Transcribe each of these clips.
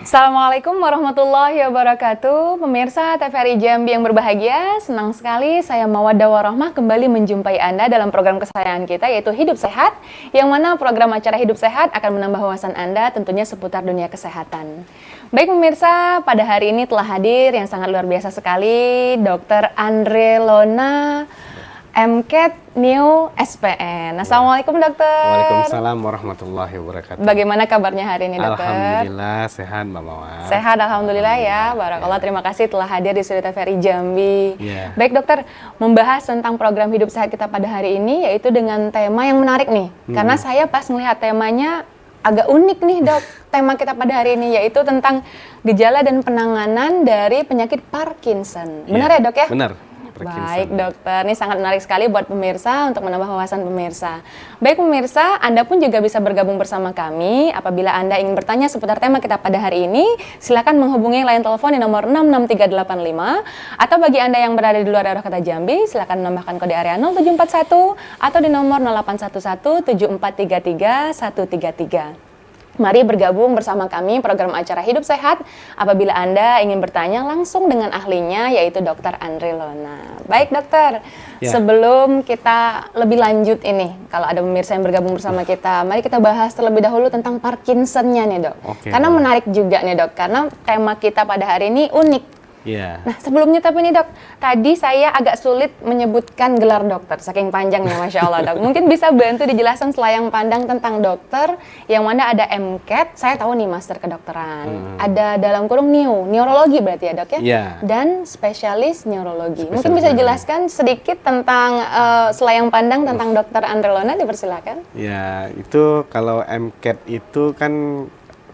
Assalamualaikum warahmatullahi wabarakatuh. Pemirsa TVRI Jambi yang berbahagia, senang sekali saya Mawaddah Warahmah kembali menjumpai Anda dalam program kesayangan kita yaitu Hidup Sehat, yang mana program acara Hidup Sehat akan menambah wawasan Anda tentunya seputar dunia kesehatan. Baik pemirsa, pada hari ini telah hadir yang sangat luar biasa sekali Dr. Andre Lona, MCAT New SPN. Assalamualaikum dokter. Waalaikumsalam warahmatullahi wabarakatuh. Bagaimana kabarnya hari ini dokter? Alhamdulillah sehat Mbak Mawar. Sehat alhamdulillah ya. Barakallah, terima kasih telah hadir di studio TVRI Jambi. Baik dokter, membahas tentang program Hidup Sehat kita pada hari ini yaitu dengan tema yang menarik nih. Karena saya pas melihat temanya agak unik nih dok. Tema kita pada hari ini yaitu tentang gejala dan penanganan dari penyakit Parkinson. Benar ya dok ya? Benar. Baik dokter, ini sangat menarik sekali buat pemirsa untuk menambah wawasan pemirsa. Baik pemirsa, Anda pun juga bisa bergabung bersama kami. Apabila Anda ingin bertanya seputar tema kita pada hari ini, silakan menghubungi line telepon di nomor 66385. Atau bagi Anda yang berada di luar daerah kota Jambi, silakan menambahkan kode area 0741 atau di nomor 08117433 133. Mari bergabung bersama kami program acara Hidup Sehat apabila Anda ingin bertanya langsung dengan ahlinya yaitu Dr. Andre Lona. Baik dokter, sebelum kita lebih lanjut ini, kalau ada pemirsa yang bergabung bersama kita, mari kita bahas terlebih dahulu tentang Parkinson-nya nih dok. Karena menarik juga nih dok, karena tema kita pada hari ini unik. Nah sebelumnya tapi nih dok, tadi saya agak sulit menyebutkan gelar dokter, saking panjangnya Masya Allah dok. Mungkin bisa bantu dijelaskan selayang pandang tentang dokter, yang mana ada MCAT, saya tahu nih master kedokteran, ada dalam kurung neurologi berarti ya dok ya? Dan spesialis neurologi. Mungkin bisa dijelaskan sedikit tentang selayang pandang tentang dokter Andre Lona, dipersilakan. Ya, itu kalau MCAT itu kan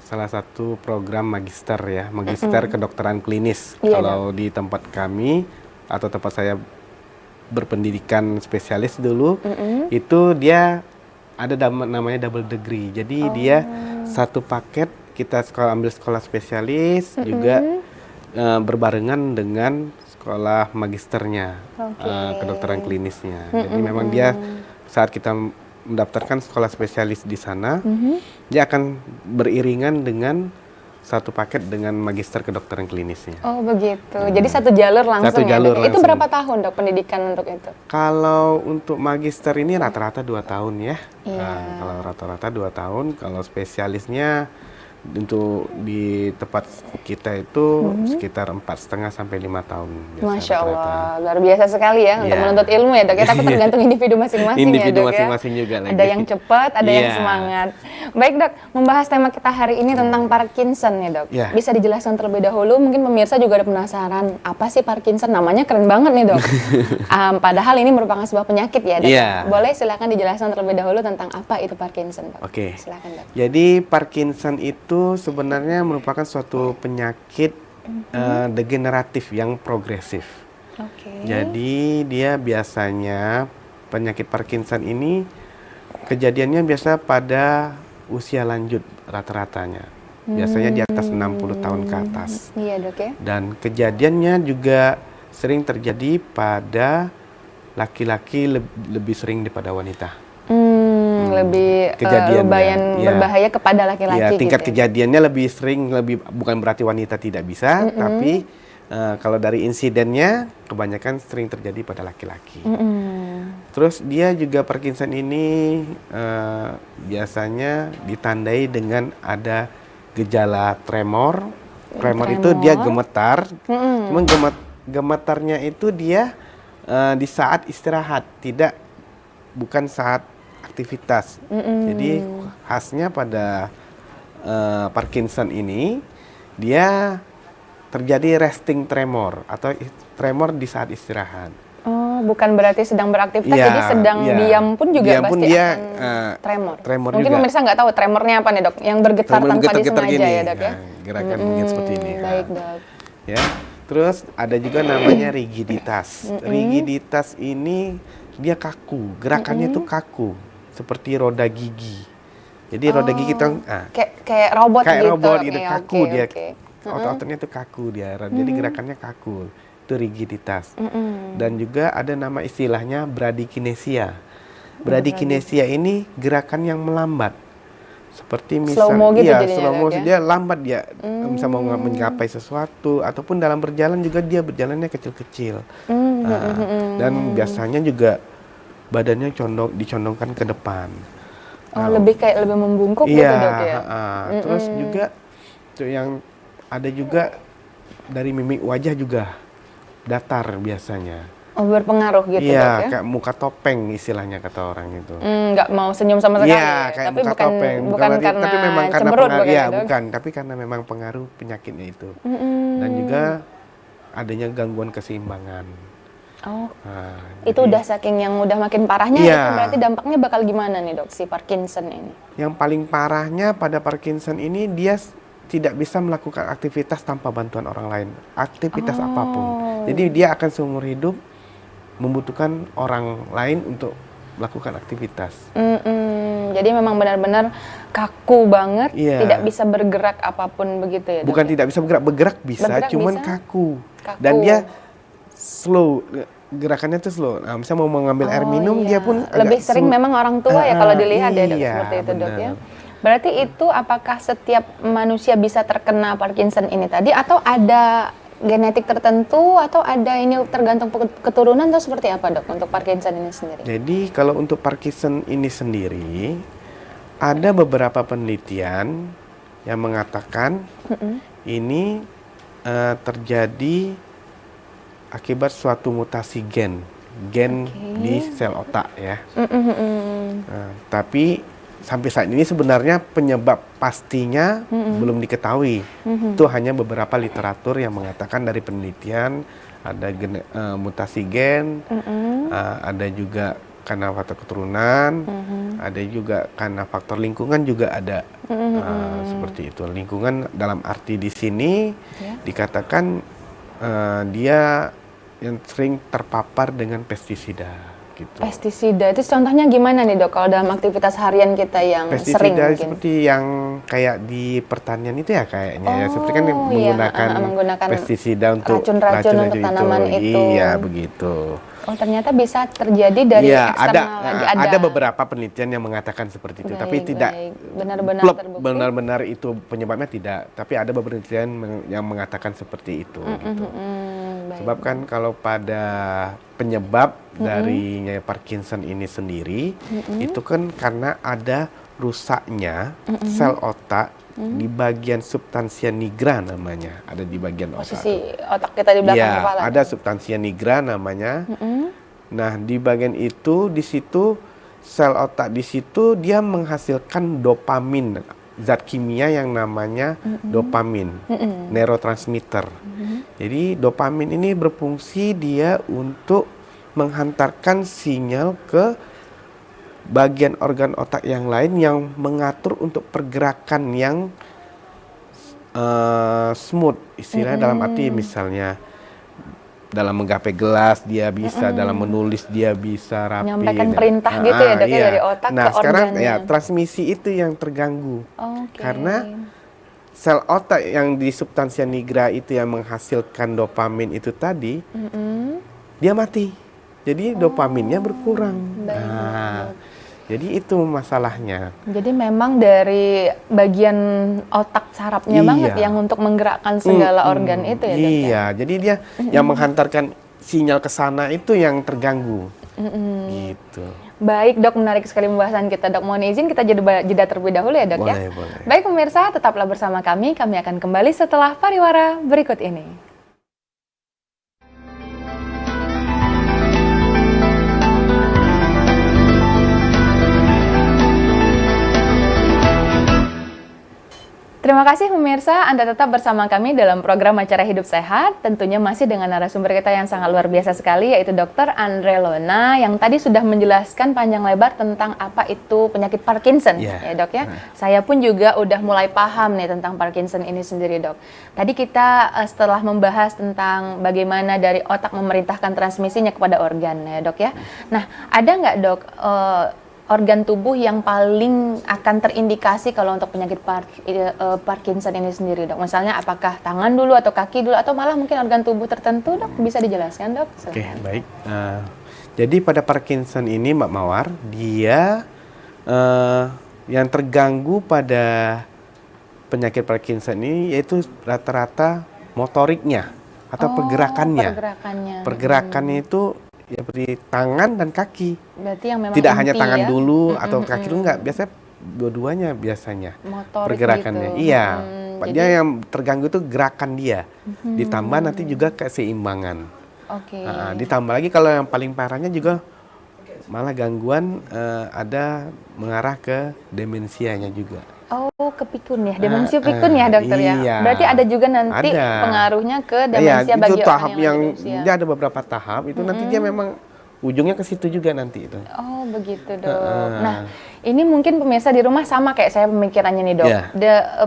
salah satu program magister ya, magister kedokteran klinis. Kalau di tempat kami atau tempat saya berpendidikan spesialis dulu, itu dia ada namanya double degree. Jadi dia satu paket, kita ambil sekolah spesialis juga berbarengan dengan sekolah magisternya, kedokteran klinisnya. Jadi memang dia saat kita mendaftarkan sekolah spesialis di sana, dia akan beriringan dengan satu paket dengan magister kedokteran klinisnya. Oh begitu, jadi satu jalur langsung satu jalur ya? Langsung. Itu berapa tahun dok pendidikan untuk itu? Kalau untuk magister ini rata-rata 2 tahun ya. Kalau rata-rata 2 tahun, kalau spesialisnya untuk di tempat kita itu sekitar 4,5 sampai 5 tahun. Masya Allah, luar biasa sekali ya untuk menuntut ilmu ya dok ya, tapi tergantung individu masing-masing individu ya dok masing-masing ya. juga lagi. Ada yang cepat, ada yang semangat. Baik dok, membahas tema kita hari ini tentang Parkinson ya dok. Bisa dijelaskan terlebih dahulu, mungkin pemirsa juga ada penasaran, apa sih Parkinson? Namanya keren banget nih dok. Padahal ini merupakan sebuah penyakit ya dok. Boleh silakan dijelaskan terlebih dahulu tentang apa itu Parkinson dok. Silakan dok. Jadi Parkinson itu sebenarnya merupakan suatu penyakit degeneratif yang progresif. Jadi dia biasanya penyakit Parkinson ini kejadiannya biasa pada usia lanjut rata-ratanya. Biasanya di atas 60 tahun ke atas. Iya dok ya. Dan kejadiannya juga sering terjadi pada laki-laki lebih sering daripada wanita. Lebih lumayan berbahaya kepada laki-laki. Tingkat gitu kejadiannya lebih sering, bukan berarti wanita tidak bisa, tapi kalau dari insidennya kebanyakan sering terjadi pada laki-laki. Terus dia juga Parkinson ini biasanya ditandai dengan ada gejala tremor. Tremor itu dia gemetar, cuman gemetarnya itu dia di saat istirahat, bukan saat aktivitas. Jadi khasnya pada Parkinson ini dia terjadi resting tremor atau tremor di saat istirahat. Oh, bukan berarti sedang beraktivitas, jadi sedang diam pun juga diam pun pasti dia, akan tremor. Mungkin juga. Pemirsa nggak tahu tremornya apa nih dok? Yang bergetar tanpa disengaja gini. Ya dok ya? Gerakan mungkin seperti ini. Baik dok. Ya, terus ada juga namanya rigiditas. Rigiditas ini dia kaku, gerakannya itu kaku, seperti roda gigi. Jadi roda gigi itu kayak robot kayak gitu. Robot gitu, kaku dia. Otot-ototnya itu kaku dia. Jadi gerakannya kaku. Itu rigiditas. Dan juga ada nama istilahnya bradykinesia. Bradykinesia ini gerakan yang melambat. seperti slow-mo gitu iya, jadinya, slow-mo Dok, ya? dia lambat dia bisa mau menggapai sesuatu ataupun dalam berjalan juga dia berjalannya kecil-kecil. Dan biasanya juga badannya dicondongkan ke depan. Oh, lebih kayak lebih membungkuk gitu, Iya, Dok, ya? terus juga yang ada juga dari mimik wajah juga datar biasanya. Oh, berpengaruh gitu, Iya, Dok, ya? kayak muka topeng istilahnya kata orang itu. Nggak mau senyum sama sekali, Iya, ya? kayak Tapi muka topeng. bukan karena tapi memang karena cemberut, pengaruh, bukan ya, ya, Dok? bukan, tapi karena memang pengaruh penyakitnya itu. Dan juga adanya gangguan keseimbangan. Oh, Nah, itu udah saking yang udah makin parahnya, iya. itu berarti dampaknya bakal gimana nih, Dok, si Parkinson ini? Yang paling parahnya pada Parkinson ini dia tidak bisa melakukan aktivitas tanpa bantuan orang lain, aktivitas apapun. Jadi dia akan seumur hidup membutuhkan orang lain untuk melakukan aktivitas. Jadi memang benar-benar kaku banget, Iya. tidak bisa bergerak apapun begitu ya, Dok? Bukan tidak bisa bergerak bisa, Bergerak cuman bisa? kaku. Kaku. Dan dia slow, gerakannya tuh slow. Nah, misalnya mau mengambil air minum, dia pun lebih sering memang orang tua ya kalau dilihat ya, Dok, iya, seperti itu, Dok, ya. benar. Berarti itu apakah setiap manusia bisa terkena Parkinson ini tadi, atau ada genetik tertentu, atau ada ini tergantung keturunan, atau seperti apa, Dok, untuk Parkinson ini sendiri? Jadi kalau untuk Parkinson ini sendiri, ada beberapa penelitian yang mengatakan ini terjadi akibat suatu mutasi gen di sel otak ya. Tapi sampai saat ini sebenarnya penyebab pastinya belum diketahui. Itu hanya beberapa literatur yang mengatakan dari penelitian ada mutasi gen, ada juga karena faktor keturunan, ada juga karena faktor lingkungan juga ada. Seperti itu. Lingkungan dalam arti di sini dikatakan dia yang sering terpapar dengan pestisida. Gitu. Pestisida itu contohnya gimana nih, Dok, kalau dalam aktivitas harian kita yang sering pestisida mungkin? Seperti yang kayak di pertanian itu ya kayaknya ya, seperti kan menggunakan pestisida untuk racun-racun untuk tanaman itu. Iya, begitu. Oh, ternyata bisa terjadi dari eksternal. Ada beberapa penelitian yang mengatakan seperti itu, tapi tidak benar-benar terbukti. Benar-benar itu penyebabnya tidak, tapi ada beberapa penelitian yang mengatakan seperti itu gitu. Sebab kan kalau pada penyebab dari Parkinson ini sendiri itu kan karena ada rusaknya sel otak di bagian substansia nigra namanya, ada di bagian otak. Posisi otak kita di belakang kepala. Ada substansia nigra namanya. Nah, di bagian itu, di situ sel otak di situ dia menghasilkan dopamin, zat kimia yang namanya dopamin, neurotransmitter. Jadi dopamin ini berfungsi dia untuk menghantarkan sinyal ke bagian organ otak yang lain yang mengatur untuk pergerakan yang smooth, istilahnya dalam arti misalnya dalam menggapai gelas dia bisa, dalam menulis dia bisa rapi. Menyampaikan perintah gitu ya, Dok, dari otak ke sekarang organnya. ya transmisi itu yang terganggu. Okay. Karena sel otak yang di substansia nigra itu yang menghasilkan dopamin itu tadi, dia mati. Jadi dopaminnya berkurang. Jadi itu masalahnya. Jadi memang dari bagian otak sarafnya banget yang untuk menggerakkan segala organ itu ya, Dok? Iya, jadi dia yang menghantarkan sinyal ke sana itu yang terganggu. Gitu. Baik, Dok, menarik sekali pembahasan kita, Dok. Mohon izin kita jeda terlebih dahulu ya, Dok. Boleh, ya. boleh. Baik pemirsa, tetaplah bersama kami. Kami akan kembali setelah pariwara berikut ini. Terima kasih pemirsa, Anda tetap bersama kami dalam program acara Hidup Sehat. Tentunya masih dengan narasumber kita yang sangat luar biasa sekali, yaitu Dr. Andre Lona, yang tadi sudah menjelaskan panjang lebar tentang apa itu penyakit Parkinson, ya, Dok, ya. Saya pun juga udah mulai paham nih tentang Parkinson ini sendiri, Dok. Tadi kita setelah membahas tentang bagaimana dari otak memerintahkan transmisinya kepada organ, ya, Dok, ya. Nah, ada nggak, Dok, organ tubuh yang paling akan terindikasi kalau untuk penyakit Parkinson ini sendiri, Dok? Misalnya apakah tangan dulu atau kaki dulu atau malah mungkin organ tubuh tertentu, Dok? Bisa dijelaskan, Dok? Oke, baik. Jadi pada Parkinson ini, Mbak Mawar, dia yang terganggu pada penyakit Parkinson ini yaitu rata-rata motoriknya atau pergerakannya. Pergerakannya itu ya seperti tangan dan kaki. Berarti yang memang tidak hanya tangan ya? dulu atau kaki dulu, enggak, biasanya dua-duanya biasanya Motorik pergerakannya. gitu. Iya. Jadi Dia yang terganggu itu gerakan dia. Ditambah nanti juga keseimbangan. Oke. Ditambah lagi kalau yang paling parahnya juga malah gangguan ada mengarah ke demensianya juga. Oh, ke pikun ya, demensia pikun ya dokter ya. Iya. Berarti ada juga nanti Ada. pengaruhnya ke demensia Itu bagi tahap orang yang yang lanjut dia ada beberapa tahap itu nanti dia memang ujungnya ke situ juga nanti itu. Oh begitu dok. Nah ini mungkin pemirsa di rumah sama kayak saya pemikirannya nih dok.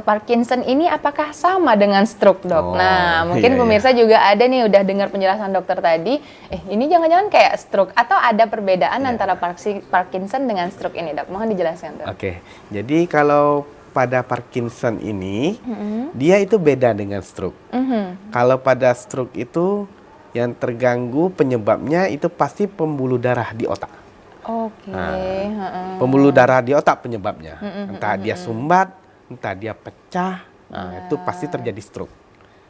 Parkinson ini apakah sama dengan stroke dok? Nah mungkin pemirsa juga ada nih udah dengar penjelasan dokter tadi. Ini jangan-jangan kayak stroke atau ada perbedaan antara Parkinson dengan stroke ini dok? Mohon dijelaskan dok. Oke, jadi kalau pada Parkinson ini dia itu beda dengan stroke. Kalau pada stroke itu yang terganggu penyebabnya itu pasti pembuluh darah di otak. Oke. Pembuluh darah di otak penyebabnya. Entah dia sumbat, entah dia pecah, itu pasti terjadi stroke.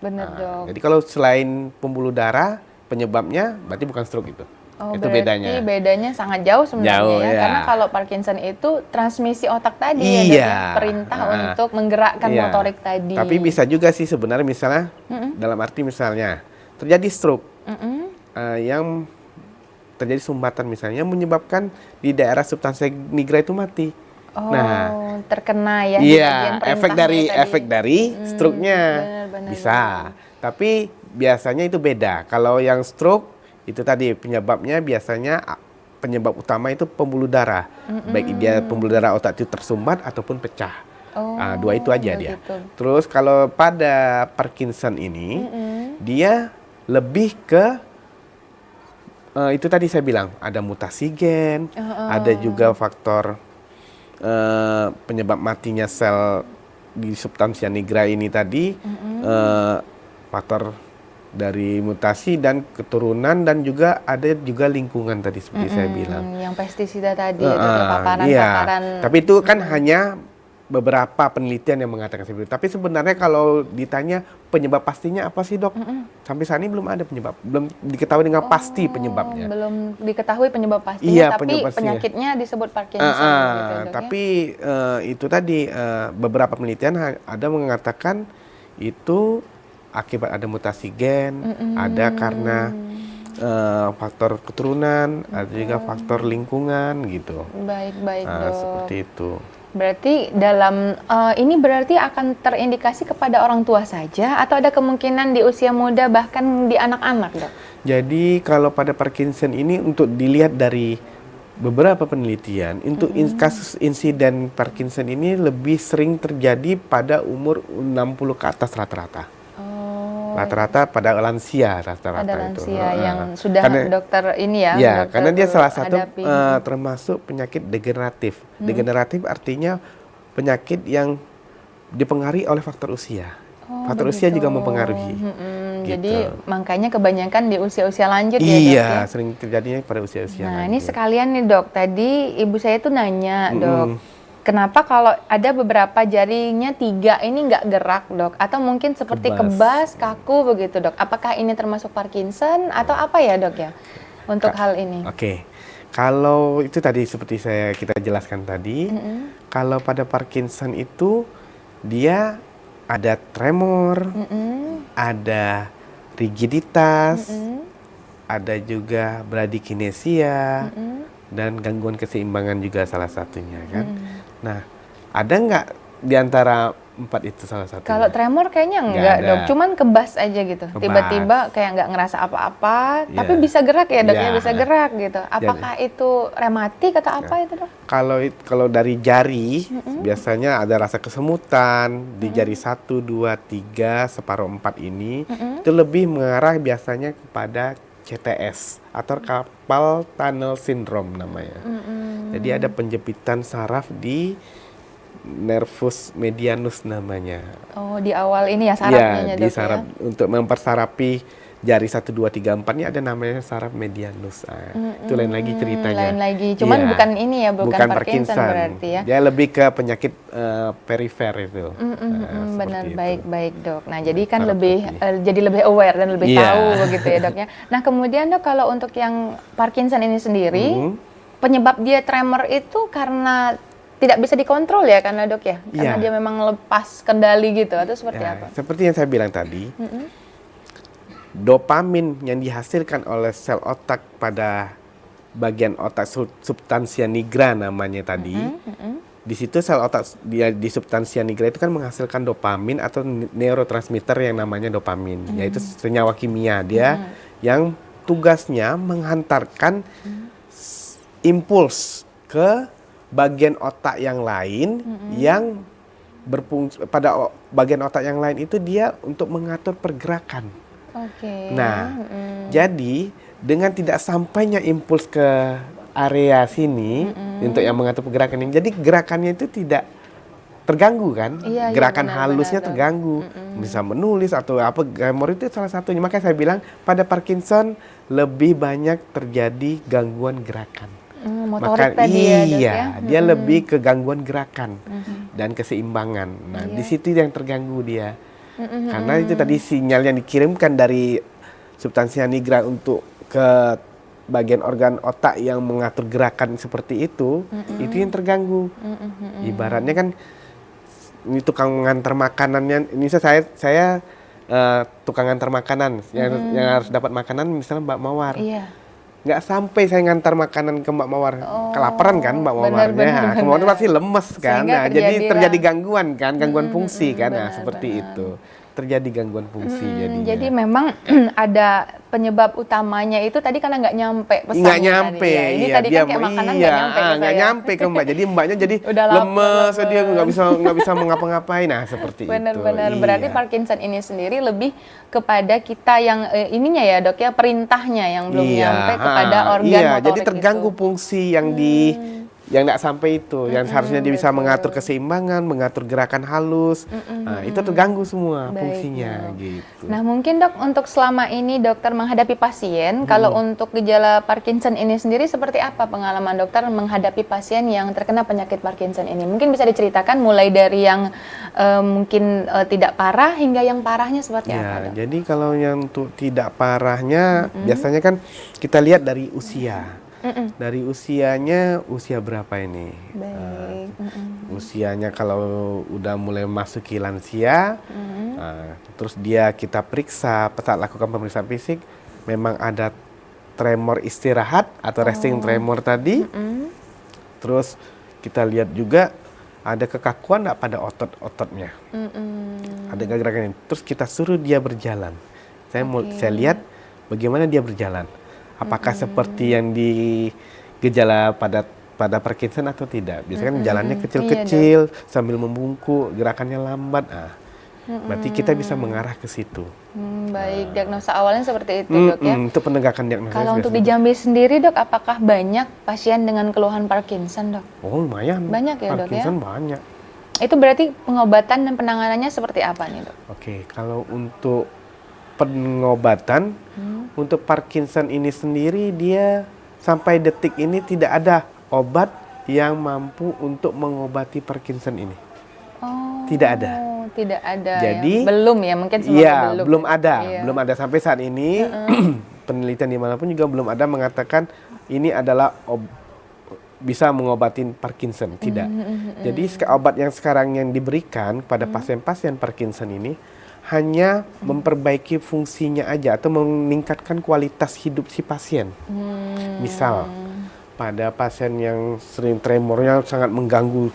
Benar dok. Jadi kalau selain pembuluh darah penyebabnya berarti bukan stroke itu. Oh, itu berarti bedanya sangat jauh sebenarnya jauh, ya. Karena kalau Parkinson itu transmisi otak tadi ya, dok, ya, perintah untuk menggerakkan motorik tadi. Tapi bisa juga sih sebenarnya misalnya dalam arti misalnya terjadi stroke yang terjadi sumbatan misalnya menyebabkan di daerah substansia nigra itu mati. Oh, nah, terkena ya. Iya, efek dari stroke-nya bisa. Tapi biasanya itu beda. Kalau yang stroke itu tadi penyebabnya biasanya penyebab utama itu pembuluh darah. Baik dia pembuluh darah otak itu tersumbat ataupun pecah. Dua itu aja dia. Terus kalau pada Parkinson ini dia lebih ke itu tadi saya bilang ada mutasi gen, ada juga faktor penyebab matinya sel di substansia nigra ini tadi, faktor dari mutasi dan keturunan dan juga ada juga lingkungan tadi seperti saya bilang. Yang pestisida tadi, paparan-paparan. Iya. Tapi itu kan hanya beberapa penelitian yang mengatakan seperti itu. Tapi sebenarnya kalau ditanya penyebab pastinya apa sih dok? Sampai saat ini belum ada penyebab, belum diketahui dengan pasti penyebabnya. Belum diketahui penyebab pastinya, tapi penyakitnya disebut Parkinson. Gitu, dok, tapi itu tadi beberapa penelitian ada mengatakan itu akibat ada mutasi gen, ada karena faktor keturunan, ada juga faktor lingkungan gitu. Baik dok. Seperti itu. Berarti dalam ini berarti akan terindikasi kepada orang tua saja atau ada kemungkinan di usia muda bahkan di anak-anak dok? Jadi kalau pada Parkinson ini untuk dilihat dari beberapa penelitian, untuk kasus insiden Parkinson ini lebih sering terjadi pada umur 60 ke atas rata-rata. Rata-rata pada lansia rata-rata pada itu. Lansia yang sudah dokter ini ya. Ya, karena dia salah satu termasuk penyakit degeneratif. Degeneratif artinya penyakit yang dipengaruhi oleh faktor usia. Faktor usia juga mempengaruhi. Gitu. Jadi makanya kebanyakan di usia-usia lanjut ya dok. Iya, sering terjadinya pada usia-usia lanjut. Nah ini sekalian nih dok, tadi ibu saya tuh nanya dok, kenapa kalau ada beberapa jarinya 3 ini nggak gerak dok? Atau mungkin seperti kebas, kaku begitu dok? Apakah ini termasuk Parkinson atau apa ya dok ya untuk hal ini? Oke, kalau itu tadi seperti kita jelaskan tadi, kalau pada Parkinson itu dia ada tremor, ada rigiditas, ada juga bradykinesia, dan gangguan keseimbangan juga salah satunya kan. Nah, ada nggak di antara 4 itu salah satu? Kalau tremor kayaknya enggak dok, cuman kebas aja gitu. Tiba-tiba kayak nggak ngerasa apa-apa, tapi bisa gerak ya dok, bisa gerak gitu. Apakah itu rematik atau apa itu dok? Kalau dari jari, biasanya ada rasa kesemutan di jari 1, 2, 3, separuh 4 ini, itu lebih mengarah biasanya kepada CTS atau carpal tunnel syndrome namanya. Jadi ada penjepitan saraf di nervus medianus namanya. Oh, di awal ini ya sarafnya di saraf untuk mempersarapi jari 1, 2, 3, 4 ini ada namanya saraf medianus. Itu lain lagi ceritanya. Lain lagi. Cuman Iya. bukan ini ya, bukan Parkinson berarti ya. Dia lebih ke penyakit perifer itu. Benar, seperti itu. baik Dok. Nah jadi kan Saraf lebih putih. jadi lebih aware dan lebih Iya. tahu begitu ya Dok ya. Nah kemudian Dok, kalau untuk yang Parkinson ini sendiri, penyebab dia tremor itu karena tidak bisa dikontrol ya karena Dok ya? Karena Iya. dia memang lepas kendali gitu atau seperti Ya, apa? seperti yang saya bilang tadi, dopamin yang dihasilkan oleh sel otak pada bagian otak substansia nigra namanya tadi, di situ sel otak di substansia nigra itu kan menghasilkan dopamin atau neurotransmitter yang namanya dopamin, yaitu senyawa kimia dia yang tugasnya menghantarkan impuls ke bagian otak yang lain yang berfungsi pada bagian otak yang lain itu dia untuk mengatur pergerakan. Oke. Nah, jadi dengan tidak sampainya impuls ke area sini untuk yang mengatur pergerakan ini, jadi gerakannya itu tidak terganggu kan? Iya, Gerakan benar, halusnya benar, terganggu, bisa menulis atau apa, tremor itu salah satunya. Makanya saya bilang pada Parkinson lebih banyak terjadi gangguan gerakan. Motorik tadi ya Dok ya? Dia lebih ke gangguan gerakan dan keseimbangan. Nah, di situ yang terganggu dia. Karena itu tadi sinyal yang dikirimkan dari substansia nigra untuk ke bagian organ otak yang mengatur gerakan seperti itu yang terganggu. Ibaratnya kan ini tukang mengantar makanannya, ini saya tukang ngantar makanan yang harus dapat makanan misalnya Mbak Mawar. Iya. Nggak sampai saya ngantar makanan ke Mbak Mawar, kelaparan kan Mbak Mawarnya, benar. kemudian pasti lemes kan, Sehingga nah, jadi terjadi terjadilah- gangguan kan, gangguan fungsi kan, nah benar, seperti benar. itu, terjadi gangguan fungsi jadinya. Jadi memang ada penyebab utamanya itu tadi karena nggak nyampe pesannya Nggak nyampe, tadi ya. Ini iya, tadi kan kayak makanan nggak nyampe ke nggak saya. nyampe ke Mbak, jadi Mbaknya jadi Udah lapar, lemes, lemes. dia nggak bisa mengapa-ngapain, nah seperti Benar-benar itu. berarti Iya. Parkinson ini sendiri lebih kepada kita yang ininya ya Dok ya, perintahnya yang belum nyampe kepada organ motorik jadi terganggu itu. fungsi yang yang nggak sampai itu, yang seharusnya dia bisa mengatur keseimbangan, mengatur gerakan halus, nah, itu terganggu semua Baik, fungsinya Dok. gitu. Nah mungkin Dok, untuk selama ini dokter menghadapi pasien, kalau untuk gejala Parkinson ini sendiri seperti apa pengalaman dokter menghadapi pasien yang terkena penyakit Parkinson ini? Mungkin bisa diceritakan mulai dari yang mungkin tidak parah hingga yang parahnya seperti apa Dok? Jadi kalau yang untuk tidak parahnya, biasanya kan kita lihat dari usia. Dari usianya, usia berapa ini? Baik. Usianya kalau udah mulai masuki lansia, terus kita periksa, saat lakukan pemeriksaan fisik, memang ada tremor istirahat atau resting tremor tadi. Terus kita lihat juga ada kekakuan nggak pada otot-ototnya, ada gerakan ini. Terus kita suruh dia berjalan. Saya lihat bagaimana dia berjalan. Apakah seperti yang di gejala pada Parkinson atau tidak? Biasanya kan jalannya kecil-kecil, sambil membungkuk, gerakannya lambat. Berarti kita bisa mengarah ke situ. Baik, diagnosa awalnya seperti itu Dok ya. Untuk penegakan diagnosa. Kalau untuk di Jambi sendiri Dok, apakah banyak pasien dengan keluhan Parkinson Dok? Oh lumayan. Banyak ya Dok ya? Parkinson banyak. Itu berarti pengobatan dan penanganannya seperti apa nih Dok? Oke, kalau untuk pengobatan, untuk Parkinson ini sendiri dia sampai detik ini tidak ada obat yang mampu untuk mengobati Parkinson ini. Oh, Tidak ada. Tidak ada. Jadi, ya. Belum ya, mungkin semuanya Iya, belum. belum ada, Iya. belum ada sampai saat ini. Penelitian dimanapun juga belum ada mengatakan ini adalah bisa mengobatin Parkinson, tidak. Jadi obat yang sekarang yang diberikan pada pasien-pasien Parkinson ini hanya memperbaiki fungsinya aja atau meningkatkan kualitas hidup si pasien. Misal pada pasien yang sering tremornya sangat mengganggu,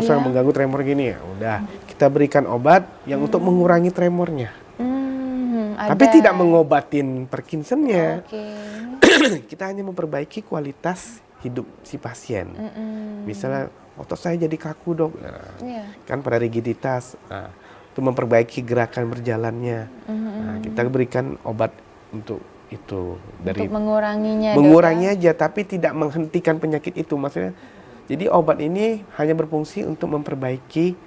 sangat mengganggu tremor gini, ya udah kita berikan obat yang untuk mengurangi tremornya. Tapi tidak mengobatin Parkinsonnya. Kita hanya memperbaiki kualitas hidup si pasien. Misalnya otot saya jadi kaku Dok, kan pada rigiditas. Itu memperbaiki gerakan berjalannya. Kita berikan obat untuk itu dari untuk menguranginya. Mengurangi aja, tapi tidak menghentikan penyakit itu. Maksudnya, jadi obat ini hanya berfungsi untuk memperbaiki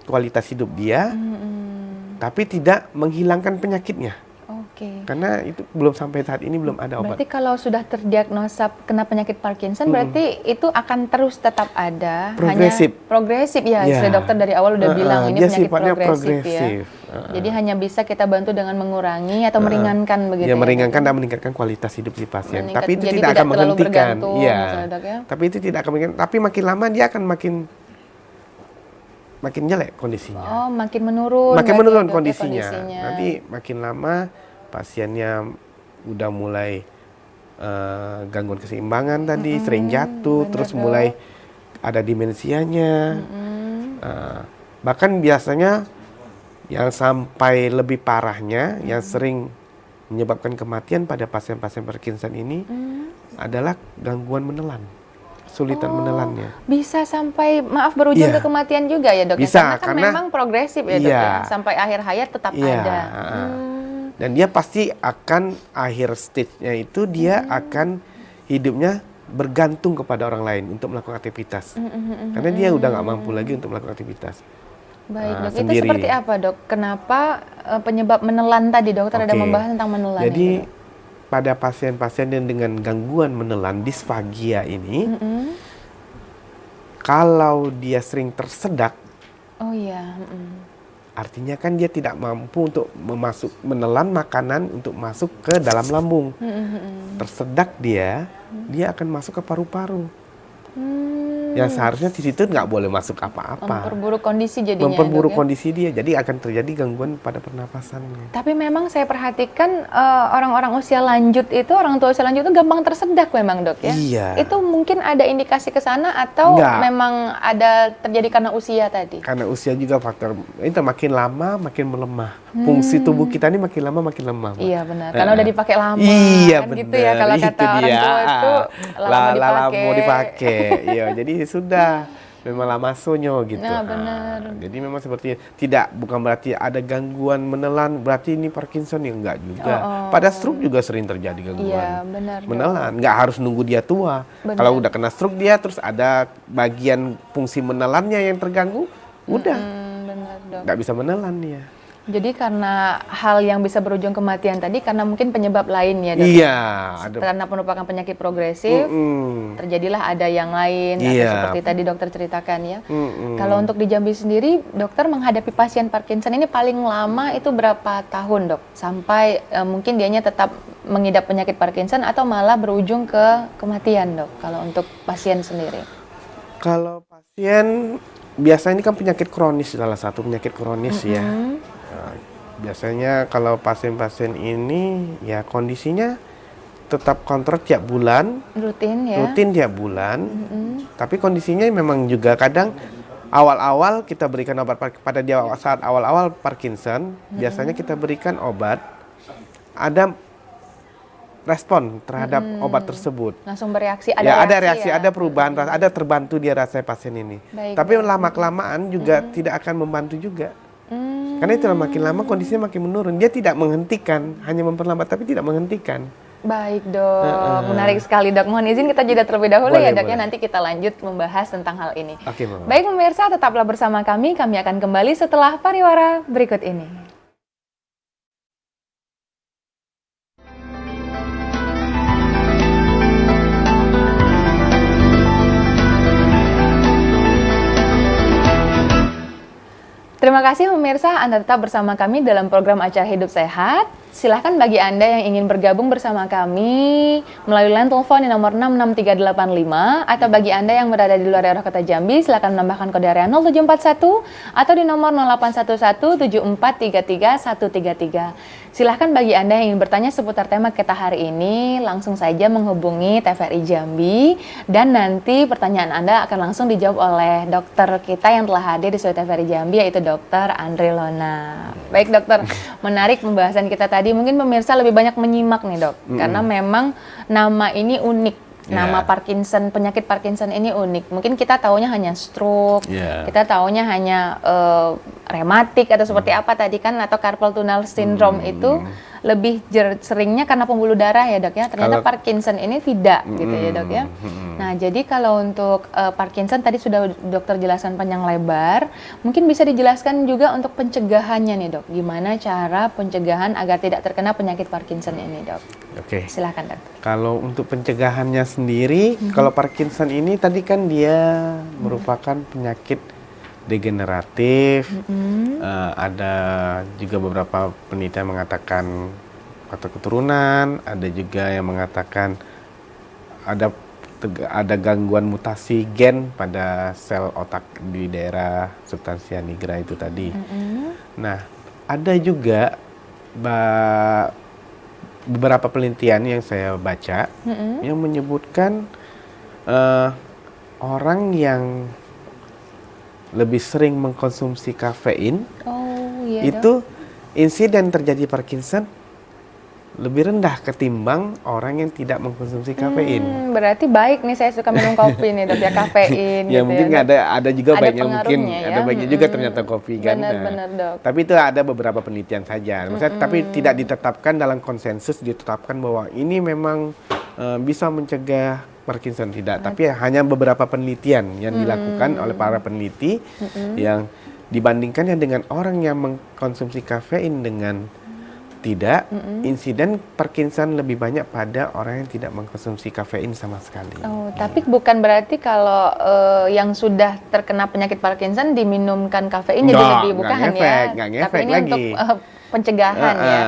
kualitas hidup dia, tapi tidak menghilangkan penyakitnya. Karena itu belum sampai saat ini belum ada obat. Berarti kalau sudah terdiagnosa kena penyakit Parkinson, berarti itu akan terus tetap ada. Progresif. Hanya progresif ya. Istri dokter dari awal udah bilang ini penyakit progresif ya. Jadi hanya bisa kita bantu dengan mengurangi atau meringankan begitu. Ya, meringankan dan meningkatkan kualitas hidup si pasien. Tapi itu jadi tidak akan menghentikan. Iya. Ya. Tapi itu tidak akan menghentikan. Tapi makin lama dia akan makin jelek kondisinya. Oh, makin menurun. Makin menurun kondisinya. Nanti makin lama pasiennya udah mulai gangguan keseimbangan tadi, sering jatuh, terus mulai ada demensianya. Bahkan biasanya yang sampai lebih parahnya, yang sering menyebabkan kematian pada pasien-pasien Parkinson ini adalah gangguan menelan. Kesulitan menelannya. Bisa sampai berujung ke kematian juga ya, Dok? Bisa, karena memang progresif ya, Dok ya. Sampai akhir hayat tetap ada. Dan dia pasti akan akhir stage-nya itu dia akan hidupnya bergantung kepada orang lain untuk melakukan aktivitas. Karena dia udah nggak mampu lagi untuk melakukan aktivitas. Baik, Dok. Itu seperti apa, Dok? Kenapa penyebab menelan tadi, Dokter ada membahas tentang menelan? Jadi pada pasien-pasien yang dengan gangguan menelan disfagia ini, kalau dia sering tersedak, artinya kan dia tidak mampu untuk menelan makanan untuk masuk ke dalam lambung. Tersedak dia akan masuk ke paru-paru. Yang seharusnya di situ nggak boleh masuk apa-apa. Memperburuk kondisi jadinya. Memperburuk kondisi dia, jadi akan terjadi gangguan pada pernapasannya. Tapi memang saya perhatikan orang-orang usia lanjut itu, orang tua usia lanjut itu gampang tersedak memang, Dok ya. Iya. Itu mungkin ada indikasi ke sana atau memang ada terjadi karena usia tadi? Karena usia juga faktor itu, makin lama makin melemah. Fungsi tubuh kita ini makin lama makin lemah. Iya benar. Karena udah dipakai lama. Iya, kan gitu ya kalau kata orang tua itu lama dipakai. Iya, jadi sudah memang lama sonyo gitu. Nah, benar. Jadi memang seperti bukan berarti ada gangguan menelan berarti ini Parkinson, ya enggak juga. Pada stroke juga sering terjadi gangguan. Iya, benar. Menelan, enggak harus nunggu dia tua. Kalau udah kena stroke dia terus ada bagian fungsi menelannya yang terganggu, udah. Benar, Dok. Enggak bisa menelan dia. Jadi karena hal yang bisa berujung kematian tadi karena mungkin penyebab lain ya, Dok? Iya. Karena merupakan penyakit progresif, terjadilah ada yang lain, atau seperti tadi dokter ceritakan ya. Kalau untuk di Jambi sendiri, dokter menghadapi pasien Parkinson ini paling lama itu berapa tahun, Dok? Sampai mungkin dianya tetap mengidap penyakit Parkinson atau malah berujung ke kematian, Dok? Kalau untuk pasien sendiri? Kalau pasien, biasanya ini kan penyakit kronis, salah satu penyakit kronis ya. Biasanya kalau pasien-pasien ini ya kondisinya tetap kontrol tiap bulan, rutin tiap bulan. Tapi kondisinya memang juga kadang awal-awal kita berikan obat pada dia saat awal-awal Parkinson, biasanya kita berikan obat, ada respon terhadap obat tersebut. Langsung bereaksi, ada reaksi, ada perubahan, ada terbantu dia rasa pasien ini. Tapi lama-kelamaan juga tidak akan membantu juga. Karena itulah makin lama kondisinya makin menurun. Dia tidak menghentikan, hanya memperlambat tapi tidak menghentikan. Baik, Dok. Menarik sekali, Dok. Mohon izin kita jeda terlebih dahulu ya, Dok. Ya, nanti kita lanjut membahas tentang hal ini. Baik, pemirsa, tetaplah bersama kami. Kami akan kembali setelah pariwara berikut ini. Terima kasih pemirsa, Anda tetap bersama kami dalam program acara Hidup Sehat. Silahkan bagi Anda yang ingin bergabung bersama kami melalui line telepon di nomor 66385 atau bagi Anda yang berada di luar daerah Kota Jambi, silahkan menambahkan kode area 0741 atau di nomor 081174333133. Silahkan bagi Anda yang ingin bertanya seputar tema kita hari ini, langsung saja menghubungi TVRI Jambi dan nanti pertanyaan Anda akan langsung dijawab oleh dokter kita yang telah hadir di studio TVRI Jambi, yaitu Dr. Andri Lona. Baik, Dokter, menarik pembahasan kita tadi. Mungkin pemirsa lebih banyak menyimak nih, Dok, karena memang nama ini unik. Nama Parkinson, penyakit Parkinson ini unik. Mungkin kita taunya hanya stroke, kita taunya hanya rematik atau seperti apa tadi kan, atau carpal tunnel syndrome itu lebih seringnya karena pembuluh darah ya dok ya. Ternyata Parkinson ini tidak gitu ya dok ya. Nah jadi kalau untuk Parkinson tadi sudah dokter jelaskan panjang lebar. Mungkin bisa dijelaskan juga untuk pencegahannya nih dok. Gimana cara pencegahan agar tidak terkena penyakit Parkinson ini dok? Oke. Silakan dok. Kalau untuk pencegahannya sendiri, kalau Parkinson ini tadi kan dia merupakan penyakit degeneratif. Ada juga beberapa penelitian mengatakan faktor keturunan, ada juga yang mengatakan ada gangguan mutasi gen pada sel otak di daerah substansia nigra itu tadi. Nah, ada juga beberapa penelitian yang saya baca yang menyebutkan orang yang lebih sering mengkonsumsi kafein itu insiden terjadi Parkinson lebih rendah ketimbang orang yang tidak mengkonsumsi kafein. Berarti baik nih saya suka minum kopi nih dok ya, kafein. Ya gitu mungkin ada juga ada baiknya mungkin ya? ada baiknya juga ternyata kopi kan. Benar dok. Tapi itu ada beberapa penelitian saja. Maksudnya, tapi tidak ditetapkan dalam konsensus ditetapkan bahwa ini memang bisa mencegah Parkinson tidak. Tapi hanya beberapa penelitian yang dilakukan oleh para peneliti yang dibandingkannya dengan orang yang mengkonsumsi kafein dengan tidak, insiden Parkinson lebih banyak pada orang yang tidak mengkonsumsi kafein sama sekali. Oh, tapi bukan berarti kalau yang sudah terkena penyakit Parkinson diminumkan kafein jadi lebih bukan ya. Nggak tapi ini lagi. Untuk pencegahan ya.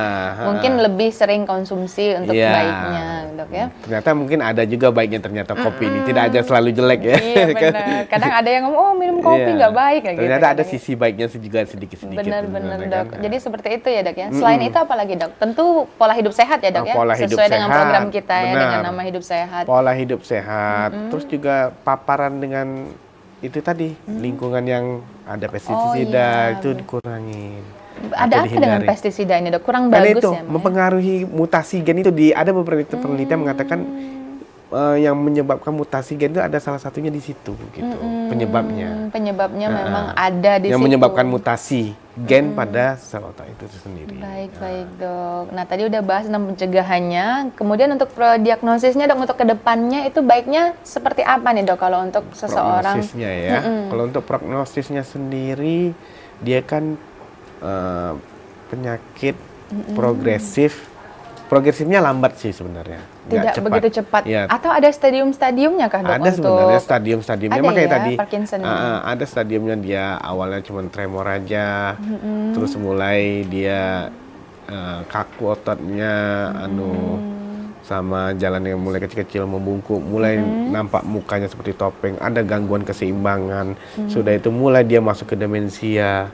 Mungkin lebih sering konsumsi untuk baiknya, dok ya. Ternyata mungkin ada juga baiknya ternyata kopi ini. Tidak aja selalu jelek ya. Iya benar. Kadang ada yang ngomong, oh minum kopi nggak baik kayak gitu. Ternyata ada sisi baiknya juga sedikit-sedikit. Benar dok. Jadi seperti itu ya dok ya. Selain itu apa lagi dok? Tentu pola hidup sehat ya dok ya. Pola hidup sesuai sehat, dengan program kita ya dengan nama hidup sehat. Pola hidup sehat. Terus juga paparan dengan itu tadi lingkungan yang ada pestisida itu dikurangin. Ada apa dengan pestisida ini dok? Kurang Karena bagus itu ya? mempengaruhi mutasi gen itu ada beberapa penelitian mengatakan yang menyebabkan mutasi gen itu ada salah satunya di situ gitu penyebabnya. Penyebabnya memang ada di situ. Yang menyebabkan mutasi gen pada sel otak itu sendiri. Baik dok. Nah tadi udah bahas tentang pencegahannya. Kemudian untuk diagnosisnya dok untuk kedepannya itu baiknya seperti apa nih dok kalau untuk seseorang? Prognosisnya ya. Kalau untuk prognosisnya sendiri dia kan penyakit progresifnya lambat sih sebenarnya. Tidak begitu cepat. Ya. Atau ada stadium-stadiumnya kah dok? Ada sebenarnya stadium-stadiumnya. Makanya ya, tadi ada stadiumnya dia awalnya cuma tremor aja, terus mulai dia kaku ototnya, sama jalan yang mulai kecil-kecil membungkuk, mulai nampak mukanya seperti topeng, ada gangguan keseimbangan, sudah itu mulai dia masuk ke demensia.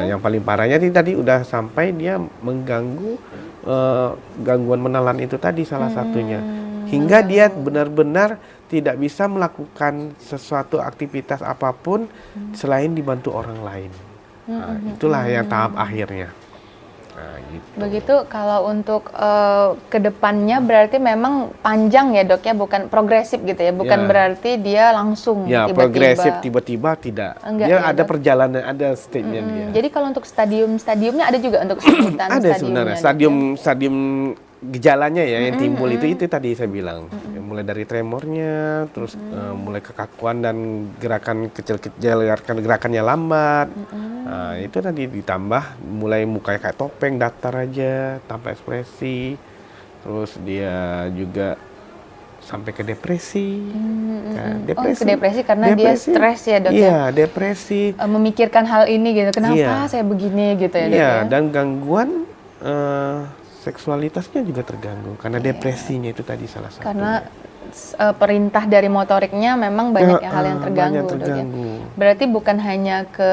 Yang paling parahnya tadi udah sampai dia mengganggu gangguan menelan itu tadi salah satunya, hingga dia benar-benar tidak bisa melakukan sesuatu aktivitas apapun selain dibantu orang lain. Itulah yang tahap akhirnya. Gitu. Begitu kalau untuk kedepannya berarti memang panjang ya dok ya, bukan progresif gitu ya, bukan berarti dia langsung tiba-tiba. Progresif tiba-tiba tidak. Enggak, dia ya, ada dok? perjalanan, ada stage-nya dia. Jadi kalau untuk stadium-stadiumnya ada juga untuk sebutan Ada sebenarnya stadium gejalanya ya yang timbul itu tadi saya bilang. Mulai dari tremornya, terus mulai kekakuan dan gerakan kecil-kecil, gerakannya lambat. Nah, itu tadi ditambah mulai mukanya kayak topeng, datar aja, tanpa ekspresi. Terus dia juga sampai ke depresi. Ke depresi karena dia stres ya dok ya? Iya, depresi. Memikirkan hal ini gitu, kenapa saya begini gitu ya dok ya? Dan gangguan seksualitasnya juga terganggu karena depresinya itu tadi salah satu. Karena perintah dari motoriknya memang banyak hal yang terganggu, dok ya. Berarti bukan hanya ke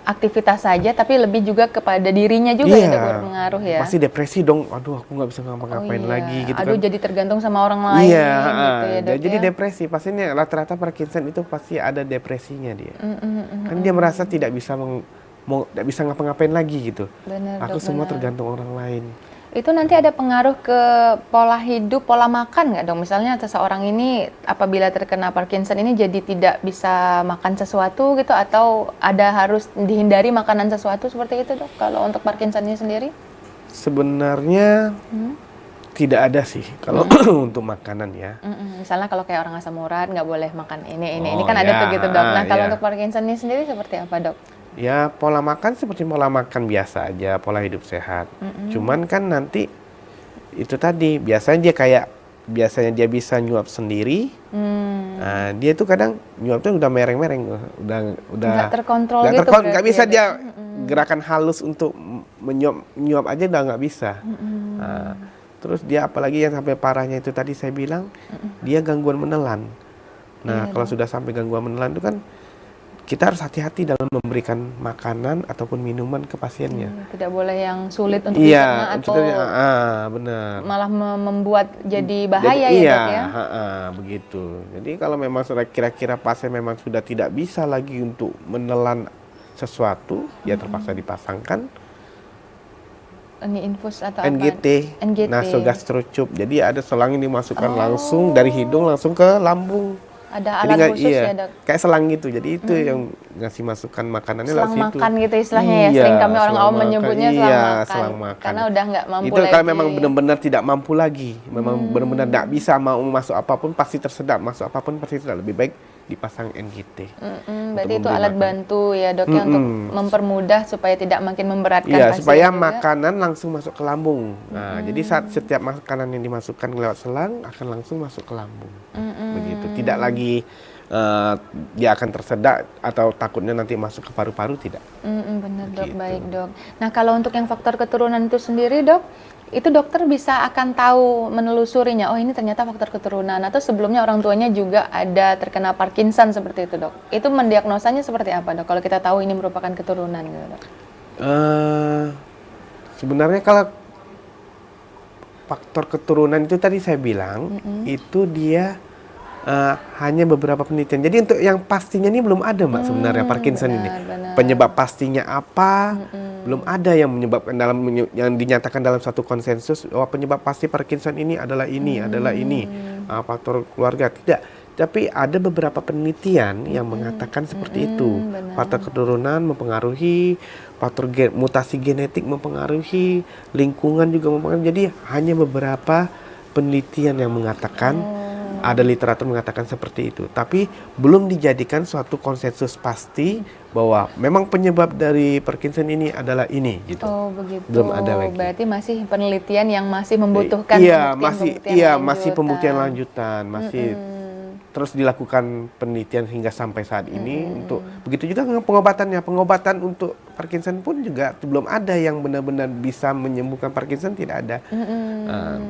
aktivitas saja, tapi lebih juga kepada dirinya juga ya dok, berpengaruh ya. Pasti depresi dong. Aduh, aku nggak bisa ngapa-ngapain lagi gitu. Aduh, jadi tergantung sama orang lain. Gitu ya, dok, jadi depresi. Pastinya rata-rata Parkinson itu pasti ada depresinya dia. Kan dia merasa tidak bisa bisa ngapa-ngapain lagi gitu. Bener, aku dok, semua tergantung orang lain. Itu nanti ada pengaruh ke pola hidup, pola makan nggak dong? Misalnya seseorang ini apabila terkena Parkinson ini jadi tidak bisa makan sesuatu gitu, atau ada harus dihindari makanan sesuatu seperti itu dok? Kalau untuk Parkinson ini sendiri? Sebenarnya tidak ada sih kalau untuk makanan ya. Misalnya kalau kayak orang asam urat nggak boleh makan ini Oh, kan ada ya, tuh gitu dok. Nah kalau ya. untuk Parkinson ini sendiri seperti apa dok? Ya pola makan seperti pola makan biasa aja, pola hidup sehat. Cuman kan nanti itu tadi biasanya dia bisa nyuap sendiri. Nah, dia tuh kadang nyuapnya udah mereng-mereng, udah Nggak terkontrol nggak gitu nggak berarti bisa ya, Dok? dia gerakan halus untuk nyuap aja udah nggak bisa. Nah, terus dia apalagi yang sampai parahnya itu tadi saya bilang dia gangguan menelan. Nah, kalau sudah sampai gangguan menelan itu kan kita harus hati-hati dalam memberikan makanan ataupun minuman ke pasiennya. Tidak boleh yang sulit untuk Iya, dicerna atau benar. malah membuat jadi bahaya ya dok ya? Begitu. Jadi kalau memang kira-kira pasien memang sudah tidak bisa lagi untuk menelan sesuatu, ya terpaksa dipasangkan Ini infus atau NGT, apa? nasogastrocube. Jadi ada selang yang dimasukkan langsung dari hidung langsung ke lambung. Ada Jadi alat khusus ya dok? kayak selang gitu. Jadi itu yang ngasih masukan makanannya lewat Selang situ. makan gitu istilahnya ya? Iya, Sering kami orang selang awam makan. menyebutnya Iya, selang selang makan. makan. Karena udah nggak mampu Itu lagi. kalau memang benar-benar tidak mampu lagi, memang benar-benar tidak bisa mau masuk apapun pasti tersedak, masuk apapun pasti tersedak. Lebih baik dipasang NGT. Berarti itu alat bantu ya dok ya untuk mempermudah supaya tidak makin memberatkan Iya, pasien supaya juga. makanan langsung masuk ke lambung. Nah, jadi saat setiap makanan yang dimasukkan lewat selang akan langsung masuk ke lambung. Begitu. Tidak lagi dia akan tersedak atau takutnya nanti masuk ke paru-paru, tidak. Benar dok, Gitu. baik dok. Nah kalau untuk yang faktor keturunan itu sendiri dok, itu dokter bisa akan tahu menelusurinya. Oh ini ternyata faktor keturunan atau sebelumnya orang tuanya juga ada terkena Parkinson seperti itu dok. Itu mendiagnosanya seperti apa dok? Kalau kita tahu ini merupakan keturunan gitu dok. Sebenarnya kalau faktor keturunan itu tadi saya bilang itu dia hanya beberapa penelitian. Jadi untuk yang pastinya ini belum ada mbak sebenarnya Parkinson ini. benar. Penyebab pastinya apa? Belum ada yang menyebabkan yang dinyatakan dalam satu konsensus bahwa penyebab pasti Parkinson ini adalah ini, faktor keluarga tidak. Tapi ada beberapa penelitian yang mengatakan seperti itu. Benar. Faktor keturunan mempengaruhi, faktor mutasi genetik mempengaruhi, lingkungan juga mempengaruhi. Jadi hanya beberapa penelitian yang mengatakan ada literatur mengatakan seperti itu, tapi belum dijadikan suatu konsensus pasti bahwa memang penyebab dari Parkinson ini adalah ini gitu. Oh begitu. Belum ada lagi. Berarti masih penelitian yang masih membutuhkan masih pembuktian lanjutan, masih terus dilakukan penelitian hingga sampai saat ini untuk begitu juga dengan pengobatannya. Pengobatan untuk Parkinson pun juga belum ada yang benar-benar bisa menyembuhkan Parkinson, tidak ada.